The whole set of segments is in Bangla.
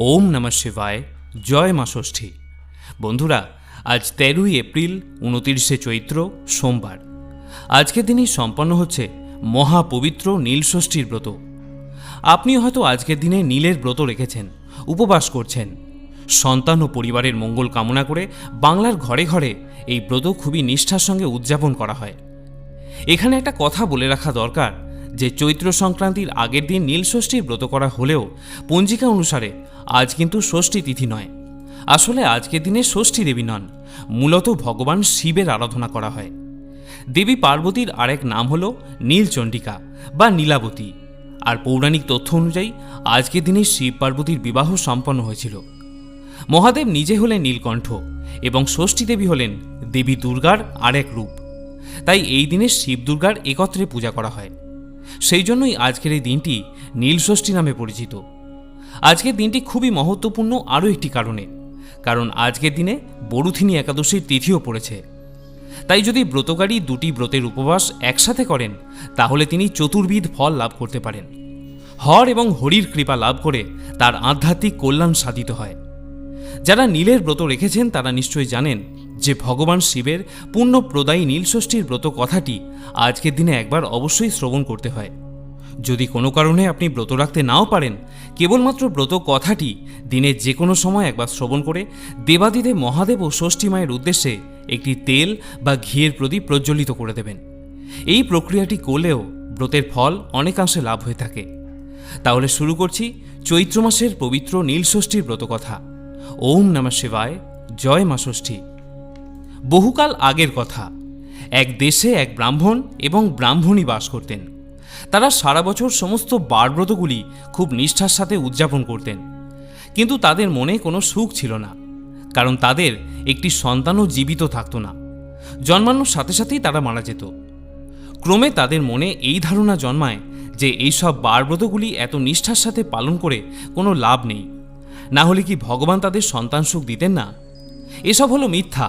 ওম নমঃ শিবায়। জয় মা ষষ্ঠী। বন্ধুরা, আজ 13ই এপ্রিল 29শে চৈত্র সোমবার। আজকের দিনই সম্পন্ন হচ্ছে মহাপবিত্র নীলষষ্ঠীর ব্রত। আপনি হয়তো আজকের দিনে নীলের ব্রত রেখেছেন, উপবাস করছেন। সন্তান ও পরিবারের মঙ্গল কামনা করে বাংলার ঘরে ঘরে এই ব্রত খুবই নিষ্ঠার সঙ্গে উদযাপন করা হয়। এখানে একটা কথা বলে রাখা দরকার যে চৈত্র সংক্রান্তির আগের দিন নীলষষ্ঠীর ব্রত করা হলেও পঞ্জিকা অনুসারে আজ কিন্তু ষষ্ঠী তিথি নয়। আসলে আজকের দিনে ষষ্ঠী দেবী নন, মূলত ভগবান শিবের আরাধনা করা হয়। দেবী পার্বতীর আরেক নাম হল নীলচণ্ডিকা বা নীলাবতী। আর পৌরাণিক তথ্য অনুযায়ী আজকের দিনে শিব পার্বতীর বিবাহ সম্পন্ন হয়েছিল। মহাদেব নিজে হলেন নীলকণ্ঠ এবং ষষ্ঠী দেবী হলেন দেবী দুর্গার আরেক রূপ। তাই এই দিনে শিব দুর্গার একত্রে পূজা করা হয়। সেই জন্যই আজকের এই দিনটি নীলষষ্ঠী নামে পরিচিত। আজকের দিনটি খুবই মহত্বপূর্ণ আরও একটি কারণ আজকের দিনে বরুথিনী একাদশীর তিথিও পড়েছে। তাই যদি ব্রতকারী দুটি ব্রতের উপবাস একসাথে করেন তাহলে তিনি চতুর্বিধ ফল লাভ করতে পারেন। হর এবং হরির কৃপা লাভ করে তার আধ্যাত্মিক কল্যাণ সাধিত হয়। যারা নীলের ব্রত রেখেছেন তারা নিশ্চয়ই জানেন যে ভগবান শিবের পুণ্যপ্রদায়ী নীলষষ্ঠীর ব্রত কথাটি আজকের দিনে একবার অবশ্যই শ্রবণ করতে হয়। যদি কোনো কারণে আপনি ব্রত রাখতে নাও পারেন, কেবলমাত্র ব্রত কথাটি দিনের যে কোনো সময় একবার শ্রবণ করে দেবাদিদেব মহাদেব ও ষষ্ঠী মায়ের উদ্দেশ্যে একটি তেল বা ঘিয়ের প্রদীপ প্রজ্বলিত করে দেবেন। এই প্রক্রিয়াটি করলেও ব্রতের ফল অনেকাংশে লাভ হয়ে থাকে। তাহলে শুরু করছি চৈত্র মাসের পবিত্র নীলষষ্ঠীর ব্রত কথা। ওম নমঃ শিবায়। জয় মা ষষ্ঠী। বহুকাল আগের কথা, এক দেশে এক ব্রাহ্মণ এবং ব্রাহ্মণী বাস করতেন। তারা সারা বছর সমস্ত বারব্রতগুলি খুব নিষ্ঠার সাথে উদযাপন করতেন, কিন্তু তাদের মনে কোনো সুখ ছিল না, কারণ তাদের একটি সন্তানও জীবিত থাকত না। জন্মানোর সাথে সাথেই তারা মারা যেত। ক্রমে তাদের মনে এই ধারণা জন্মায় যে এইসব বারব্রতগুলি এত নিষ্ঠার সাথে পালন করে কোনো লাভ নেই, না হলে কি ভগবান তাদের সন্তান সুখ দিতেন না? এসব হলো মিথ্যা,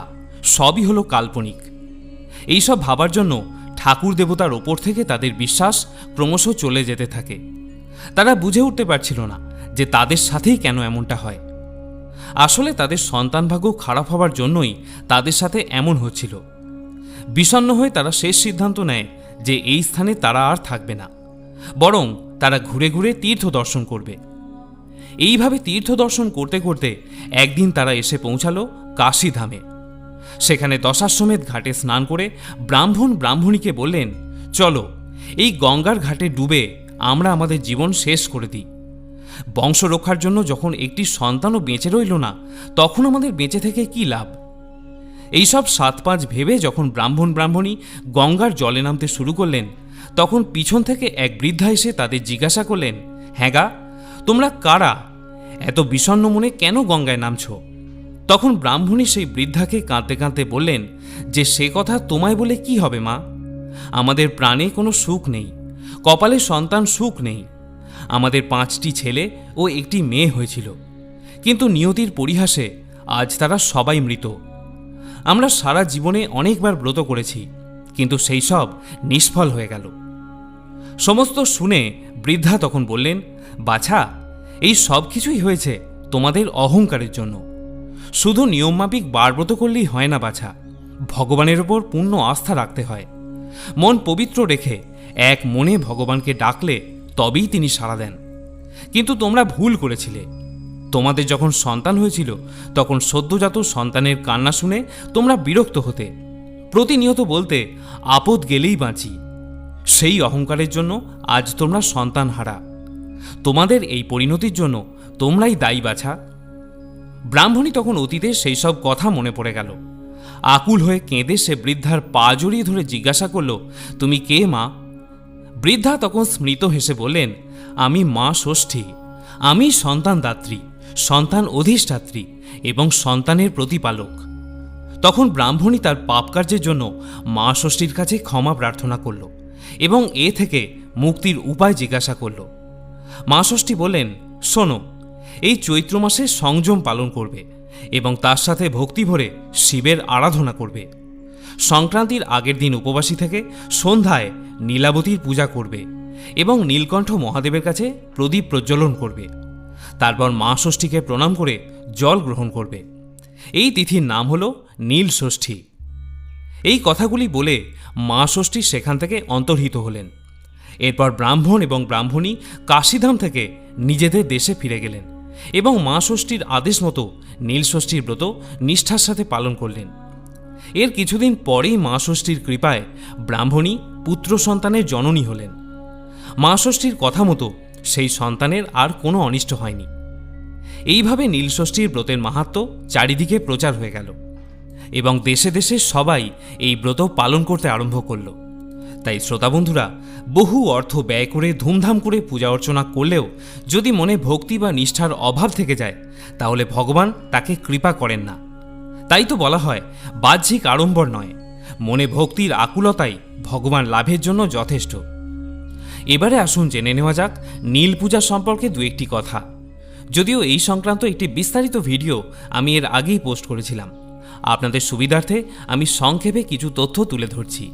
সবই হলো কাল্পনিক। এইসব ভাবার জন্য ঠাকুর দেবতার ওপর থেকে তাদের বিশ্বাস ক্রমশ চলে যেতে থাকে। তারা বুঝে উঠতে পারছিল না যে তাদের সাথেই কেন এমনটা হয়। আসলে তাদের সন্তান ভাগ্য খারাপ হওয়ার জন্যই তাদের সাথে এমন হচ্ছিল। বিষণ্ণ হয়ে তারা শেষ সিদ্ধান্ত নেয় যে এই স্থানে তারা আর থাকবে না, বরং তারা ঘুরে ঘুরে তীর্থ দর্শন করবে। এইভাবে তীর্থ দর্শন করতে করতে একদিন তারা এসে পৌঁছালো কাশীধামে। সেখানে দশাশ্বমেধ ঘাটে স্নান করে ব্রাহ্মণ ব্রাহ্মণীকে বললেন, চলো এই গঙ্গার ঘাটে ডুবে আমরা আমাদের জীবন শেষ করে দিই। বংশ রক্ষার জন্য যখন একটি সন্তানও বেঁচে রইল না, তখন আমাদের বেঁচে থেকে কি লাভ? এইসব সাত পাঁচ ভেবে যখন ব্রাহ্মণ ব্রাহ্মণী গঙ্গার জলে নামতে শুরু করলেন, তখন পিছন থেকে এক বৃদ্ধা এসে তাদের জিজ্ঞাসা করলেন, হ্যাঁ গা, তোমরা কারা? এত বিষণ্ণ মনে কেন গঙ্গায় নামছ? তখন ব্রাহ্মণী সেই বৃদ্ধাকে কাঁদতে কাঁদতে বললেন যে সে কথা তোমায় বলে কি হবে মা? আমাদের প্রাণে কোনো সুখ নেই, কপালে সন্তান সুখ নেই। আমাদের 5টি ছেলে ও একটি মেয়ে হয়েছিল, কিন্তু নিয়তির পরিহাসে আজ তারা সবাই মৃত। আমরা সারা জীবনে অনেকবার ব্রত করেছি, কিন্তু সেই সব নিষ্ফল হয়ে গেল। সমস্ত শুনে বৃদ্ধা তখন বললেন, বাছা, এই সব কিছুই হয়েছে তোমাদের অহংকারের জন্য। শুধু নিয়মমাফিক বারব্রত করলেই হয় না বাছা, ভগবানের ওপর পূর্ণ আস্থা রাখতে হয়। মন পবিত্র রেখে এক মনে ভগবানকে ডাকলে তবেই তিনি সাড়া দেন। কিন্তু তোমরা ভুল করেছিলে। তোমাদের যখন সন্তান হয়েছিল তখন সদ্যজাত সন্তানের কান্না শুনে তোমরা বিরক্ত হতে, প্রতিনিয়ত বলতে আপদ গেলেই বাঁচি। সেই অহংকারের জন্য আজ তোমরা সন্তান হারা। তোমাদের এই পরিণতির জন্য তোমরাই দায়ী বাছা। ব্রাহ্মণী তখন অতীতে সেই সব কথা মনে পড়ে গেল। আকুল হয়ে কেঁদে সে বৃদ্ধার পা জড়িয়ে ধরে জিজ্ঞাসা করল, তুমি কে মা? বৃদ্ধা তখন স্মৃত হেসে বললেন, আমি মা ষষ্ঠী। আমি সন্তানদাত্রী, সন্তান অধিষ্ঠাত্রী এবং সন্তানের প্রতিপালক। তখন ব্রাহ্মণী তার পাপ কার্যের জন্য মা ষষ্ঠীর কাছে ক্ষমা প্রার্থনা করল এবং এ থেকে মুক্তির উপায় জিজ্ঞাসা করল। মা ষষ্ঠী বললেন, শোনো, এই চৈত্র মাসে সংযম পালন করবে এবং তার সাথে ভক্তি ভরে শিবের আরাধনা করবে। সংক্রান্তির আগের দিন উপবাসী থেকে সন্ধ্যায় নীলাবতীর পূজা করবে এবং নীলকণ্ঠ মহাদেবের কাছে প্রদীপ প্রজ্বলন করবে। তারপর মা ষষ্ঠীকে প্রণাম করে জল গ্রহণ করবে। এই তিথির নাম হল নীল ষষ্ঠী। এই কথাগুলি বলে মা ষষ্ঠী সেখান থেকে অন্তর্হিত হলেন। এরপর ব্রাহ্মণ এবং ব্রাহ্মণী কাশীধাম থেকে নিজেদের দেশে ফিরে গেলেন এবং মা ষষ্ঠীর আদেশ মতো নীল ষষ্ঠীর ব্রত নিষ্ঠার সাথে পালন করলেন। এর কিছুদিন পরেই মা ষষ্ঠীর কৃপায় ব্রাহ্মণী পুত্র সন্তানের জননী হলেন। মা ষষ্ঠীর কথা মতো সেই সন্তানের আর কোনো অনিষ্ট হয়নি। এইভাবে নীল ষষ্ঠীর ব্রতের মাহাত্ম্য চারিদিকে প্রচার হয়ে গেল এবং দেশে দেশে সবাই এই ব্রত পালন করতে আরম্ভ করল। তাই শ্রোতা বন্ধুরা, বহু অর্থ ব্যয় করে ধুমধাম করে পূজা অর্চনা করলেও যদি মনে ভক্তি বা নিষ্ঠার অভাব থেকে যায়, তাহলে ভগবান তাকে কৃপা করেন না। তাই তো বলা হয়, বাহ্যিক আড়ম্বর নয়, মনে ভক্তির আকুলতাই ভগবান লাভের জন্য যথেষ্ট। এবারে আসুন জেনে নেওয়া যাক নীল পূজা সম্পর্কে দু একটি কথা। যদিও এই সংক্রান্ত একটি বিস্তারিত ভিডিও আমি এর আগেই পোস্ট করেছিলাম, আপনাদের সুবিধার্থে আমি সংক্ষেপে কিছু তথ্য তুলে ধরছি।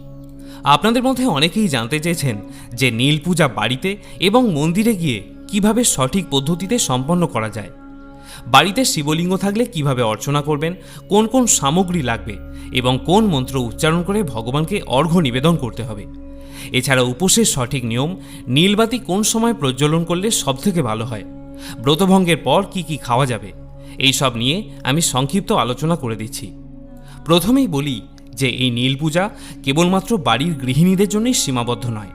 আপনাদের মধ্যে অনেকেই জানতে চেয়েছেন যে নীল পূজা বাড়িতে এবং মন্দিরে গিয়ে কিভাবে সঠিক পদ্ধতিতে সম্পন্ন করা যায়। বাড়িতে শিবলিঙ্গ থাকলে কিভাবে অর্চনা করবেন, কোন কোন সামগ্রী লাগবে এবং কোন মন্ত্র উচ্চারণ করে ভগবানকে অর্ঘ্য নিবেদন করতে হবে। এছাড়া উপোসের সঠিক নিয়ম, নীলবাতি কোন সময় প্রজ্বলন করলে সবথেকে ভালো হয়, ব্রতভঙ্গের পর কি কি খাওয়া যাবে, এই সব নিয়ে আমি সংক্ষিপ্ত আলোচনা করে দিচ্ছি। প্রথমেই বলি যে এই নীল পূজা কেবলমাত্র বাড়ির গৃহিণীদের জন্যই সীমাবদ্ধ নয়।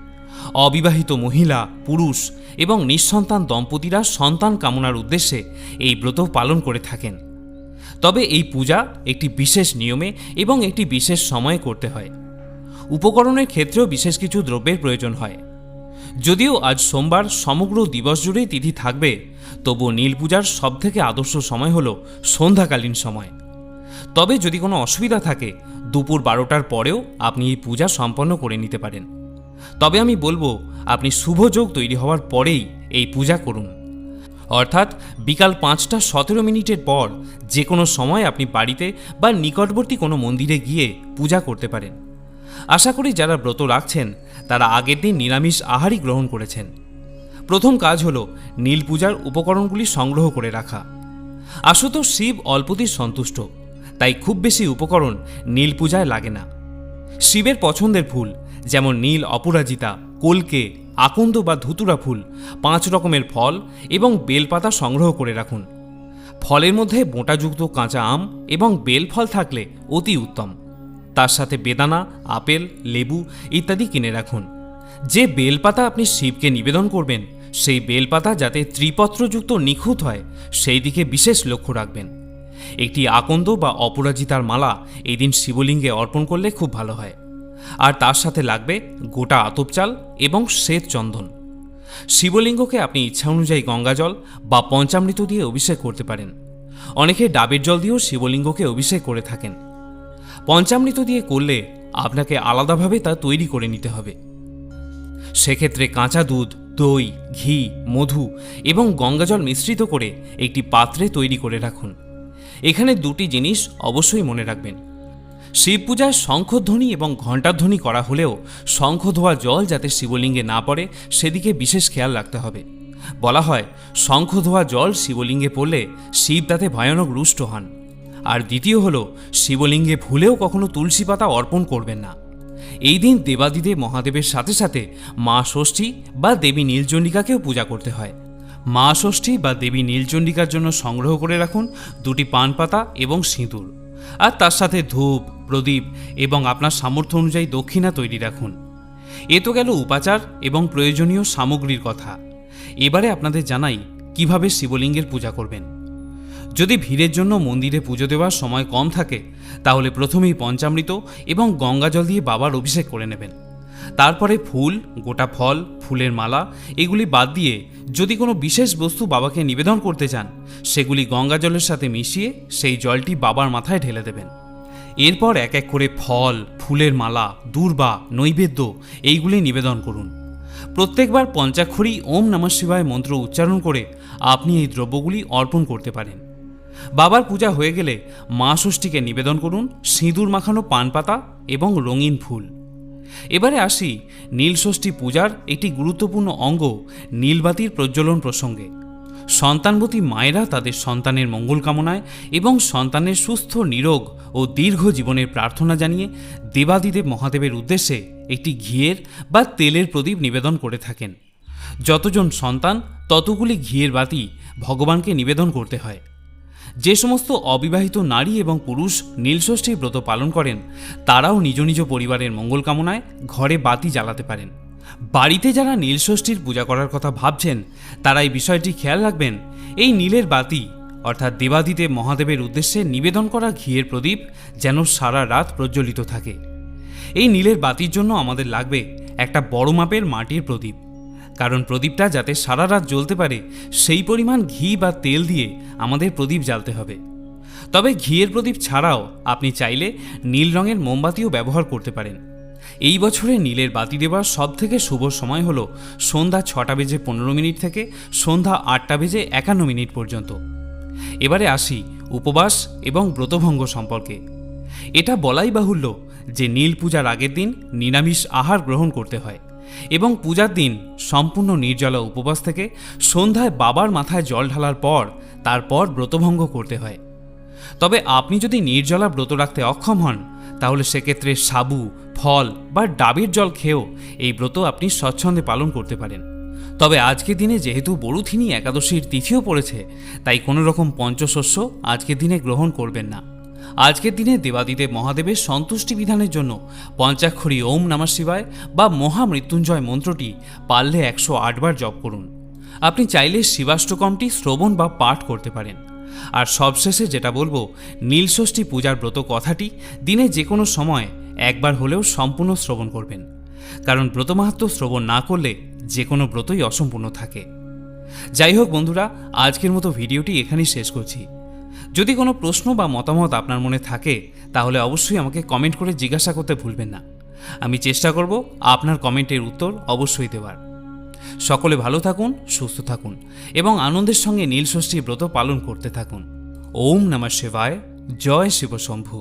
অবিবাহিত মহিলা, পুরুষ এবং নিঃসন্তান দম্পতিরা সন্তান কামনার উদ্দেশ্যে এই ব্রত পালন করে থাকেন। তবে এই পূজা একটি বিশেষ নিয়মে এবং একটি বিশেষ সময়ে করতে হয়। উপকরণের ক্ষেত্রেও বিশেষ কিছু দ্রব্যের প্রয়োজন হয়। যদিও আজ সোমবার সমগ্র দিবস জুড়েই তিথি থাকবে, তবুও নীল পূজার সবথেকে আদর্শ সময় হল সন্ধ্যাকালীন সময়। তবে যদি কোনো অসুবিধা থাকে, দুপুর 12টার পরেও আপনি এই পূজা সম্পন্ন করে নিতে পারেন। তবে আমি বলবো, আপনি শুভ যোগ তৈরি হওয়ার পরেই এই পূজা করুন। অর্থাৎ বিকাল 5:17 পর যে কোনো সময় আপনি বাড়িতে বা নিকটবর্তী কোনো মন্দিরে গিয়ে পূজা করতে পারেন। আশা করি যারা ব্রত রাখছেন তারা আগের দিন নিরামিষ আহারই গ্রহণ করেছেন। প্রথম কাজ হলো নীল পূজার উপকরণগুলি সংগ্রহ করে রাখা। আশুতোষ শিব অল্পতেই সন্তুষ্ট, তাই খুব বেশি উপকরণ নীল পূজায় লাগে না। শিবের পছন্দের ফুল যেমন নীল অপরাজিতা, কলকে, আকন্দ বা ধুতুরা ফুল, 5 রকমের ফল এবং বেলপাতা সংগ্রহ করে রাখুন। ফলের মধ্যে বোঁটাযুক্ত কাঁচা আম এবং বেলফল থাকলে অতি উত্তম। তার সাথে বেদানা, আপেল, লেবু ইত্যাদি কিনে রাখুন। যে বেলপাতা আপনি শিবকে নিবেদন করবেন, সেই বেলপাতা যাতে ত্রিপত্রযুক্ত নিখুঁত হয় সেই দিকে বিশেষ লক্ষ্য রাখবেন। একটি আকন্দ বা অপরাজিতার মালা এই দিন শিবলিঙ্গে অর্পণ করলে খুব ভালো হয়। আর তার সাথে লাগবে গোটা আতপ চাল এবং শ্বেত চন্দন। শিবলিঙ্গকে আপনি ইচ্ছা অনুযায়ী গঙ্গাজল বা পঞ্চামৃত দিয়ে অভিষেক করতে পারেন। অনেকে ডাবের জল দিয়েও শিবলিঙ্গকে অভিষেক করে থাকেন। পঞ্চামৃত দিয়ে করলে আপনাকে আলাদাভাবে তা তৈরি করে নিতে হবে। সেক্ষেত্রে কাঁচা দুধ, দই, ঘি, মধু এবং গঙ্গাজল মিশ্রিত করে একটি পাত্রে তৈরি করে রাখুন। এখানে দুটি জিনিস অবশ্যই মনে রাখবেন। শিব পূজায় শঙ্খধ্বনি এবং ঘণ্টাধ্বনি করা হলেও শঙ্খ ধোয়া জল যাতে শিবলিঙ্গে না পড়ে সেদিকে বিশেষ খেয়াল রাখতে হবে। বলা হয়, শঙ্খ ধোয়া জল শিবলিঙ্গে পড়লে শিব তাতে ভয়ানক রুষ্ট হন। আর দ্বিতীয় হল, শিবলিঙ্গে ভুলেও কখনো তুলসী পাতা অর্পণ করবেন না। এই দিন দেবাদিদেব মহাদেবের সাথে সাথে মা ষষ্ঠী বা দেবী নীলচণ্ডিকাকেও পূজা করতে হয়। মা ষষ্ঠী বা দেবী নীলচণ্ডিকার জন্য সংগ্রহ করে রাখুন 2টি পান পাতা এবং সিঁদুর, আর তার সাথে ধূপ, প্রদীপ এবং আপনার সামর্থ্য অনুযায়ী দক্ষিণা তৈরি রাখুন। এ তো গেল উপাচার এবং প্রয়োজনীয় সামগ্রীর কথা। এবারে আপনাদের জানাই কিভাবে শিবলিঙ্গের পূজা করবেন। যদি ভিড়ের জন্য মন্দিরে পুজো দেওয়ার সময় কম থাকে, তাহলে প্রথমেই পঞ্চামৃত এবং গঙ্গাজল দিয়ে বাবার অভিষেক করে নেবেন। তারপরে ফুল, গোটা ফল, ফুলের মালা এগুলি বাদ দিয়ে যদি কোনো বিশেষ বস্তু বাবাকে নিবেদন করতে চান, সেগুলি গঙ্গাজলের সাথে মিশিয়ে সেই জলটি বাবার মাথায় ঢেলে দেবেন। এরপর এক এক করে ফল, ফুলের মালা, দূর্বা, নৈবেদ্য এইগুলি নিবেদন করুন। প্রত্যেকবার পঞ্চাক্ষরী ওম নমঃ শিবায় মন্ত্র উচ্চারণ করে আপনি এই দ্রব্যগুলি অর্পণ করতে পারেন। বাবার পূজা হয়ে গেলে মা ষষ্ঠীকে নিবেদন করুন সিঁদুর মাখানো পান পাতা এবং রঙিন ফুল। এবারে আসি নীল ষষ্ঠী পূজার একটি গুরুত্বপূর্ণ অঙ্গ নীলবাতির প্রজ্বলন প্রসঙ্গে। সন্তানবতী মায়েরা তাদের সন্তানের মঙ্গল কামনায় এবং সন্তানের সুস্থ নিরোগ ও দীর্ঘ জীবনের প্রার্থনা জানিয়ে দেবাদিদেব মহাদেবের উদ্দেশ্যে একটি ঘিয়ের বা তেলের প্রদীপ নিবেদন করে থাকেন। যতজন সন্তান ততগুলি ঘিয়ের বাতি ভগবানকে নিবেদন করতে হয়। যে সমস্ত অবিবাহিত নারী এবং পুরুষ নীলষষ্ঠীর ব্রত পালন করেন তারাও নিজ নিজ পরিবারের মঙ্গল কামনায় ঘরে বাতি জ্বালাতে পারেন। বাড়িতে যারা নীলষষ্ঠীর পূজা করার কথা ভাবছেন তারা এই বিষয়টি খেয়াল রাখবেন, এই নীলের বাতি অর্থাৎ দেবাদিদেব মহাদেবের উদ্দেশ্যে নিবেদন করা ঘিয়ের প্রদীপ যেন সারা রাত প্রজ্বলিত থাকে। এই নীলের বাতির জন্য আমাদের লাগবে একটা বড় মাপের মাটির প্রদীপ, কারণ প্রদীপটা যাতে সারা রাত জ্বলতে পারে সেই পরিমাণ ঘি বা তেল দিয়ে আমাদের প্রদীপ জ্বালতে হবে। তবে ঘিয়ের প্রদীপ ছাড়াও আপনি চাইলে নীল রঙের মোমবাতিও ব্যবহার করতে পারেন। এই বছরে নীলের বাতি দেওয়ার সবথেকে শুভ সময় হল সন্ধ্যা 6:15 থেকে সন্ধ্যা 8:51 পর্যন্ত। এবারে আসি উপবাস এবং ব্রতভঙ্গ সম্পর্কে। এটা বলাই বাহুল্য যে নীল পূজার আগের দিন নিরামিষ আহার গ্রহণ করতে হয় এবং পূজার দিন সম্পূর্ণ নির্জলা উপবাস থেকে সন্ধ্যায় বাবার মাথায় জল ঢালার পর তারপর ব্রতভঙ্গ করতে হয়। তবে আপনি যদি নির্জলা ব্রত রাখতে অক্ষম হন তাহলে সেক্ষেত্রে সাবু, ফল বা ডাবের জল খেয়েও এই ব্রত আপনি স্বচ্ছন্দে পালন করতে পারেন। তবে আজকের দিনে যেহেতু বরুথিনী একাদশীর তিথিও পড়েছে, তাই কোনো রকম পঞ্চশস্য আজকের দিনে গ্রহণ করবেন না। আজকের দিনে দেবাদিদেব মহাদেবের সন্তুষ্টি বিধানের জন্য পঞ্চাক্ষরী ওম নমঃ শিবায় বা মহামৃত্যুঞ্জয় মন্ত্রটি পারলে 108 বার জপ করুন। আপনি চাইলে শিবাষ্টকমটি শ্রবণ বা পাঠ করতে পারেন। আর সবশেষে যেটা বলবো, নীলষষ্ঠী পূজার ব্রত কথাটি দিনে যে কোনো সময় একবার হলেও সম্পূর্ণ শ্রবণ করবেন, কারণ ব্রতমাহাত্ম্য শ্রবণ না করলে যে কোনো ব্রতই অসম্পূর্ণ থাকে। যাই হোক বন্ধুরা, আজকের মতো ভিডিওটি এখানেই শেষ করছি। যদি কোনো প্রশ্ন বা মতামত আপনার মনে থাকে তাহলে অবশ্যই আমাকে কমেন্ট করে জিজ্ঞাসা করতে ভুলবেন না। আমি চেষ্টা করব আপনার কমেন্টের উত্তর অবশ্যই দেওয়ার। সকলে ভালো থাকুন, সুস্থ থাকুন এবং আনন্দের সঙ্গে নীলষষ্ঠী ব্রত পালন করতে থাকুন। ওম নমঃ শিবায়। জয় শিব শম্ভু।